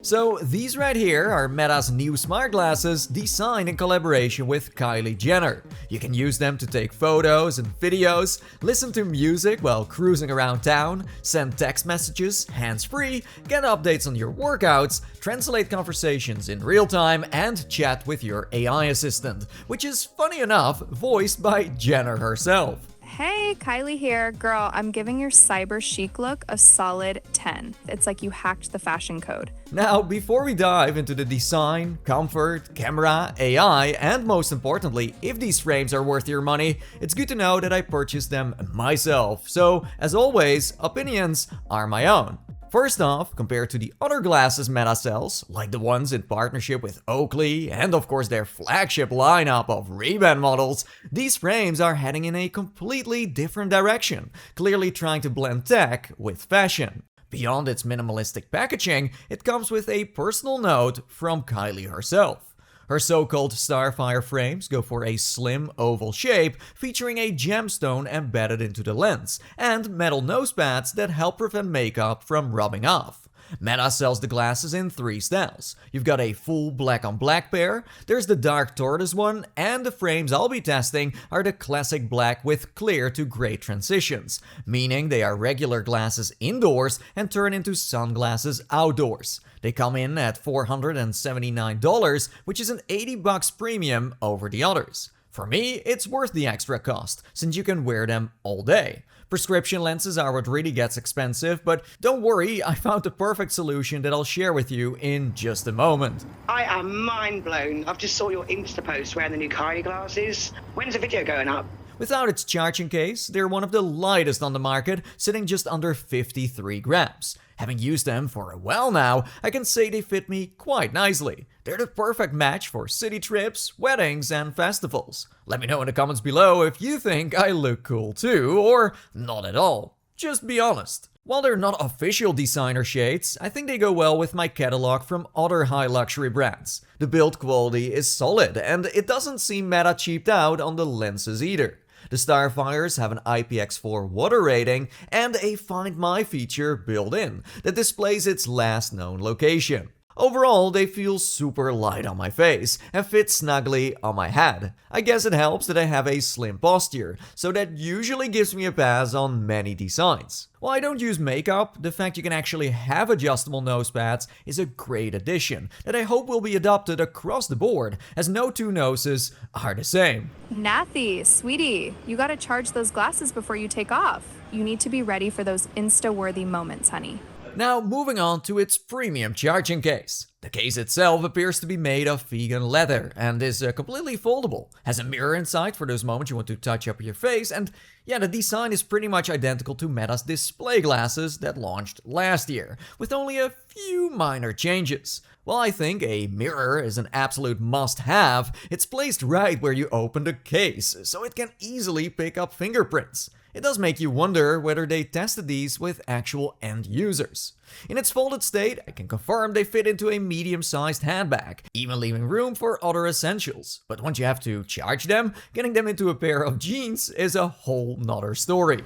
So these right here are Meta's new smart glasses designed in collaboration with Kylie Jenner. You can use them to take photos and videos, listen to music while cruising around town, send text messages hands-free, get updates on your workouts, translate conversations in real time, and chat with your AI assistant, which is funny enough voiced by Jenner herself. Hey, Kylie here. Girl, I'm giving your cyber chic look a solid 10. It's like you hacked the fashion code. Now, before we dive into the design, comfort, camera, AI, and most importantly, if these frames are worth your money, it's good to know that I purchased them myself. So, as always, opinions are my own. First off, compared to the other glasses Meta sells, like the ones in partnership with Oakley and of course their flagship lineup of Ray-Ban models, these frames are heading in a completely different direction, clearly trying to blend tech with fashion. Beyond its minimalistic packaging, it comes with a personal note from Kylie herself. Her so-called Starfire frames go for a slim oval shape featuring a gemstone embedded into the lens and metal nosepads that help prevent makeup from rubbing off. Meta sells the glasses in 3 styles. You've got a full black on black pair, there's the dark tortoise one, and the frames I'll be testing are the classic black with clear to gray transitions, meaning they are regular glasses indoors and turn into sunglasses outdoors. They come in at $479, which is an $80 premium over the others. For me, it's worth the extra cost, since you can wear them all day. Prescription lenses are what really gets expensive, but don't worry, I found the perfect solution that I'll share with you in just a moment. I am mind blown. I've just saw your Insta post wearing the new Kylie glasses. When's the video going up? Without its charging case, they're one of the lightest on the market, sitting just under 53 grams. Having used them for a while now, I can say they fit me quite nicely. They're the perfect match for city trips, weddings, and festivals. Let me know in the comments below if you think I look cool too, or not at all. Just be honest. While they're not official designer shades, I think they go well with my catalog from other high luxury brands. The build quality is solid, and it doesn't seem Meta cheaped out on the lenses either. The Starfires have an IPX4 water rating and a Find My feature built in that displays its last known location. Overall, they feel super light on my face and fit snugly on my head. I guess it helps that I have a slim posture, so that usually gives me a pass on many designs. While I don't use makeup, the fact you can actually have adjustable nose pads is a great addition that I hope will be adopted across the board, as no two noses are the same. Nathy, sweetie, you gotta charge those glasses before you take off. You need to be ready for those Insta-worthy moments, honey. Now moving on to its premium charging case. The case itself appears to be made of vegan leather and is completely foldable. Has a mirror inside for those moments you want to touch up your face, and yeah, the design is pretty much identical to Meta's display glasses that launched last year, with only a few minor changes. While I think a mirror is an absolute must-have, it's placed right where you open the case, so it can easily pick up fingerprints. It does make you wonder whether they tested these with actual end users. In its folded state, I can confirm they fit into a medium-sized handbag, even leaving room for other essentials. But once you have to charge them, getting them into a pair of jeans is a whole nother story.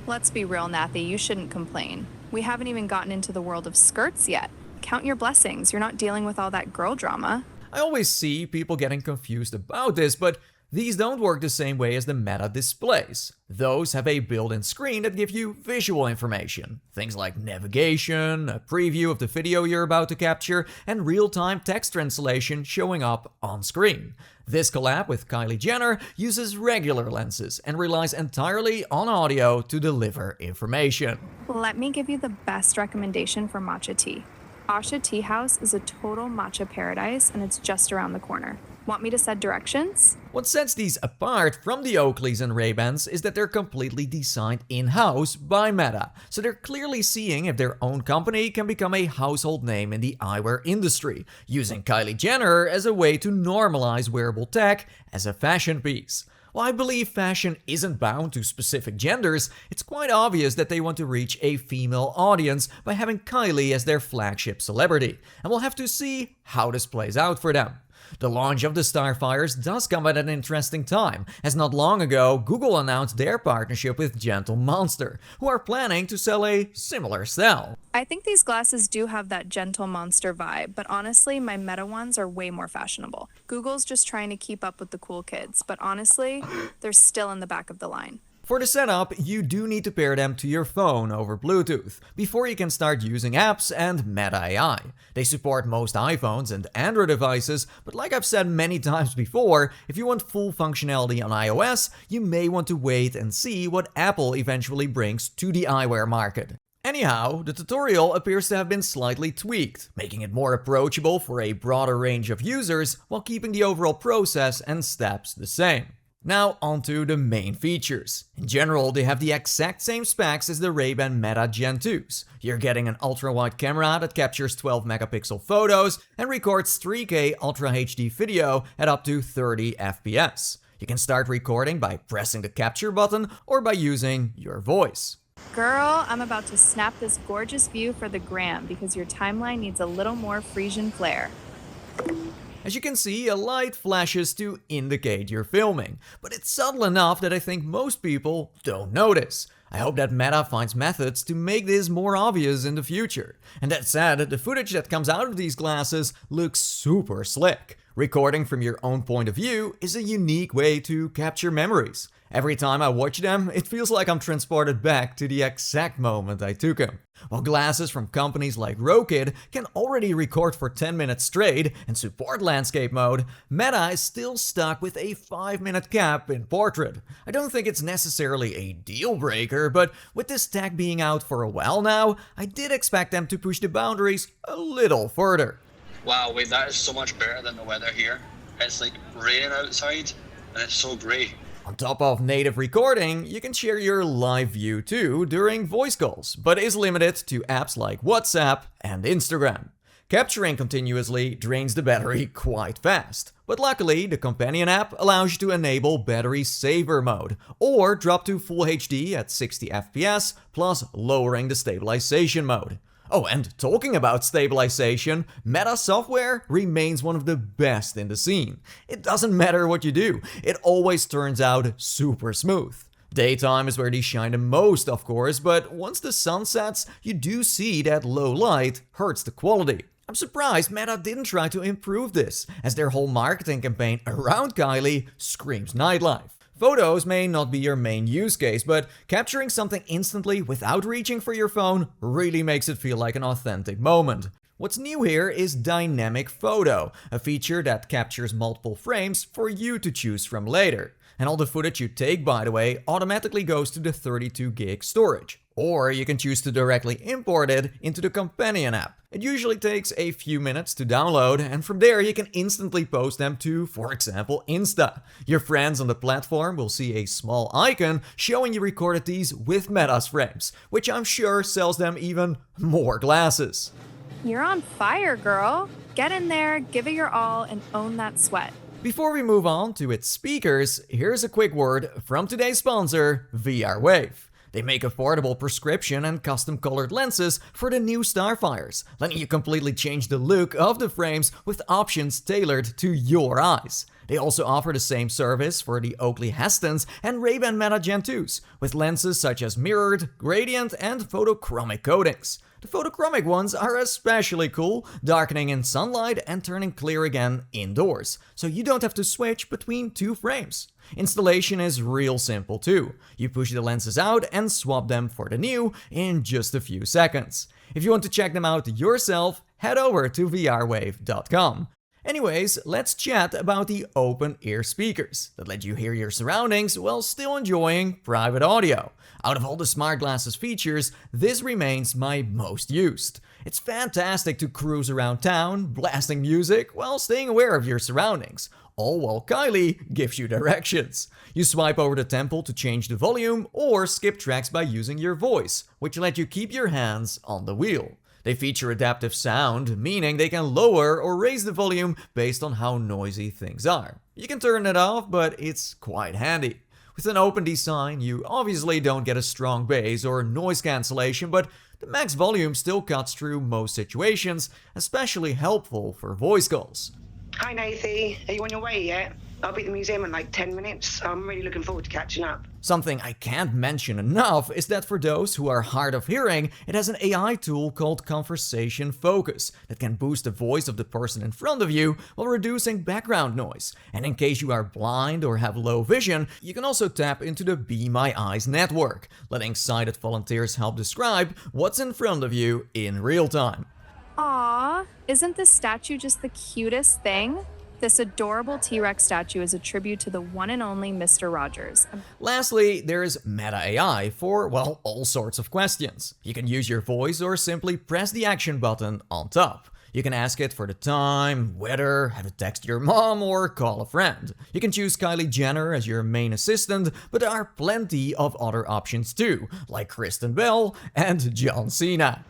Let's be real, Nathy, you shouldn't complain. We haven't even gotten into the world of skirts yet. Count your blessings, you're not dealing with all that girl drama. I always see people getting confused about this, but these don't work the same way as the Meta displays. Those have a built-in screen that gives you visual information. Things like navigation, a preview of the video you're about to capture, and real-time text translation showing up on screen. This collab with Kylie Jenner uses regular lenses and relies entirely on audio to deliver information. Let me give you the best recommendation for matcha tea. Asha Tea House is a total matcha paradise, and it's just around the corner. Want me to set directions? What sets these apart from the Oakleys and Ray-Bans is that they're completely designed in-house by Meta, so they're clearly seeing if their own company can become a household name in the eyewear industry, using Kylie Jenner as a way to normalize wearable tech as a fashion piece. While I believe fashion isn't bound to specific genders, it's quite obvious that they want to reach a female audience by having Kylie as their flagship celebrity, and we'll have to see how this plays out for them. The launch of the Starfires does come at an interesting time, as not long ago Google announced their partnership with Gentle Monster, who are planning to sell a similar style. I think these glasses do have that Gentle Monster vibe, but honestly, my Meta ones are way more fashionable. Google's just trying to keep up with the cool kids, but honestly, they're still in the back of the line. For the setup, you do need to pair them to your phone over Bluetooth before you can start using apps and Meta AI. They support most iPhones and Android devices, but like I've said many times before, if you want full functionality on iOS, you may want to wait and see what Apple eventually brings to the eyewear market. Anyhow, the tutorial appears to have been slightly tweaked, making it more approachable for a broader range of users while keeping the overall process and steps the same. Now onto the main features. In general, they have the exact same specs as the Ray-Ban Meta Gen 2s. You're getting an ultra-wide camera that captures 12 megapixel photos and records 3K Ultra HD video at up to 30 FPS. You can start recording by pressing the capture button or by using your voice. Girl, I'm about to snap this gorgeous view for the gram because your timeline needs a little more Frisian flair. As you can see, a light flashes to indicate you're filming, but it's subtle enough that I think most people don't notice. I hope that Meta finds methods to make this more obvious in the future. And that said, the footage that comes out of these glasses looks super slick. Recording from your own point of view is a unique way to capture memories. Every time I watch them, it feels like I'm transported back to the exact moment I took them. While glasses from companies like Rokid can already record for 10 minutes straight and support landscape mode, Meta is still stuck with a 5-minute cap in portrait. I don't think it's necessarily a deal breaker, but with this tech being out for a while now, I did expect them to push the boundaries a little further. Wow, wait, that is so much better than the weather here. It's like raining outside and it's so grey. On top of native recording, you can share your live view too during voice calls, but is limited to apps like WhatsApp and Instagram. Capturing continuously drains the battery quite fast, but luckily the companion app allows you to enable battery saver mode or drop to Full HD at 60 FPS plus lowering the stabilization mode. Oh, and talking about stabilization, Meta software remains one of the best in the scene. It doesn't matter what you do, it always turns out super smooth. Daytime is where they shine the most, of course, but once the sun sets, you do see that low light hurts the quality. I'm surprised Meta didn't try to improve this, as their whole marketing campaign around Kylie screams nightlife. Photos may not be your main use case, but capturing something instantly without reaching for your phone really makes it feel like an authentic moment. What's new here is Dynamic Photo, a feature that captures multiple frames for you to choose from later. And all the footage you take, by the way, automatically goes to the 32 gig storage. Or you can choose to directly import it into the companion app. It usually takes a few minutes to download, and from there you can instantly post them to, for example, Insta. Your friends on the platform will see a small icon showing you recorded these with Meta's frames, which I'm sure sells them even more glasses. You're on fire, girl. Get in there, give it your all, and own that sweat. Before we move on to its speakers, here's a quick word from today's sponsor, VR Wave. They make affordable prescription and custom-colored lenses for the new Starfires, letting you completely change the look of the frames with options tailored to your eyes. They also offer the same service for the Oakley Hestons and Ray-Ban Meta Gen 2s, with lenses such as mirrored, gradient, and photochromic coatings. The photochromic ones are especially cool, darkening in sunlight and turning clear again indoors, so you don't have to switch between two frames. Installation is real simple too. You push the lenses out and swap them for the new in just a few seconds. If you want to check them out yourself, head over to vrwave.com. Anyways, let's chat about the open-ear speakers that let you hear your surroundings while still enjoying private audio. Out of all the smart glasses features, this remains my most used. It's fantastic to cruise around town, blasting music while staying aware of your surroundings, all while Kylie gives you directions. You swipe over the temple to change the volume or skip tracks by using your voice, which let you keep your hands on the wheel. They feature adaptive sound, meaning they can lower or raise the volume based on how noisy things are. You can turn it off, but it's quite handy. With an open design, you obviously don't get a strong bass or noise cancellation, but the max volume still cuts through most situations, especially helpful for voice calls. Hi, Nathy. Are you on your way yet? I'll be at the museum in like 10 minutes. I'm really looking forward to catching up. Something I can't mention enough is that for those who are hard of hearing, it has an AI tool called Conversation Focus that can boost the voice of the person in front of you while reducing background noise. And in case you are blind or have low vision, you can also tap into the Be My Eyes network, letting sighted volunteers help describe what's in front of you in real time. Aw, isn't this statue just the cutest thing? This adorable T-Rex statue is a tribute to the one and only Mr. Rogers. Lastly, there is Meta AI for, well, all sorts of questions. You can use your voice or simply press the action button on top. You can ask it for the time, weather, how to text your mom, or call a friend. You can choose Kylie Jenner as your main assistant, but there are plenty of other options too, like Kristen Bell and John Cena.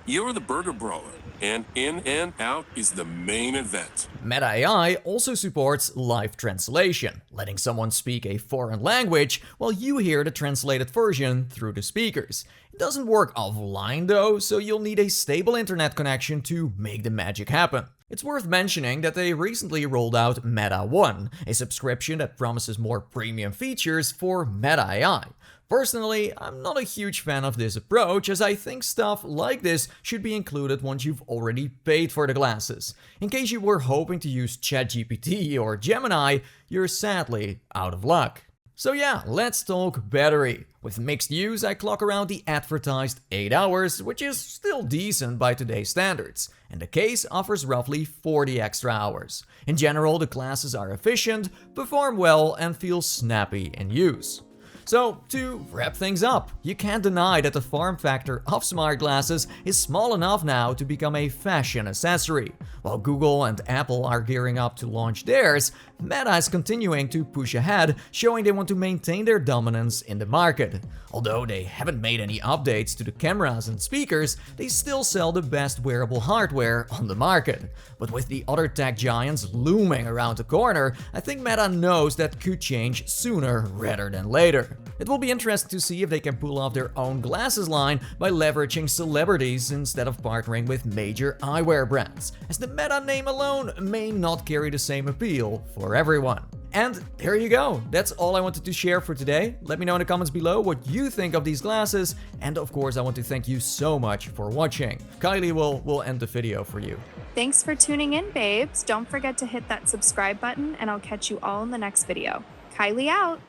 You're the burger brawler, and in and out is the main event. Meta AI also supports live translation, letting someone speak a foreign language while you hear the translated version through the speakers. It doesn't work offline though, so you'll need a stable internet connection to make the magic happen. It's worth mentioning that they recently rolled out Meta One, a subscription that promises more premium features for Meta AI. Personally, I'm not a huge fan of this approach, as I think stuff like this should be included once you've already paid for the glasses. In case you were hoping to use ChatGPT or Gemini, you're sadly out of luck. So yeah, let's talk battery. With mixed use, I clock around the advertised 8 hours, which is still decent by today's standards, and the case offers roughly 40 extra hours. In general, the glasses are efficient, perform well, and feel snappy in use. So, to wrap things up, you can't deny that the form factor of smart glasses is small enough now to become a fashion accessory. While Google and Apple are gearing up to launch theirs, Meta is continuing to push ahead, showing they want to maintain their dominance in the market. Although they haven't made any updates to the cameras and speakers, they still sell the best wearable hardware on the market. But with the other tech giants looming around the corner, I think Meta knows that could change sooner rather than later. It will be interesting to see if they can pull off their own glasses line by leveraging celebrities instead of partnering with major eyewear brands, as the Meta name alone may not carry the same appeal for everyone. And there you go, that's all I wanted to share for today. Let me know in the comments below what you think of these glasses, and of course I want to thank you so much for watching. Kylie will end the video for you. Thanks for tuning in, babes. Don't forget to hit that subscribe button, and I'll catch you all in the next video. Kylie out!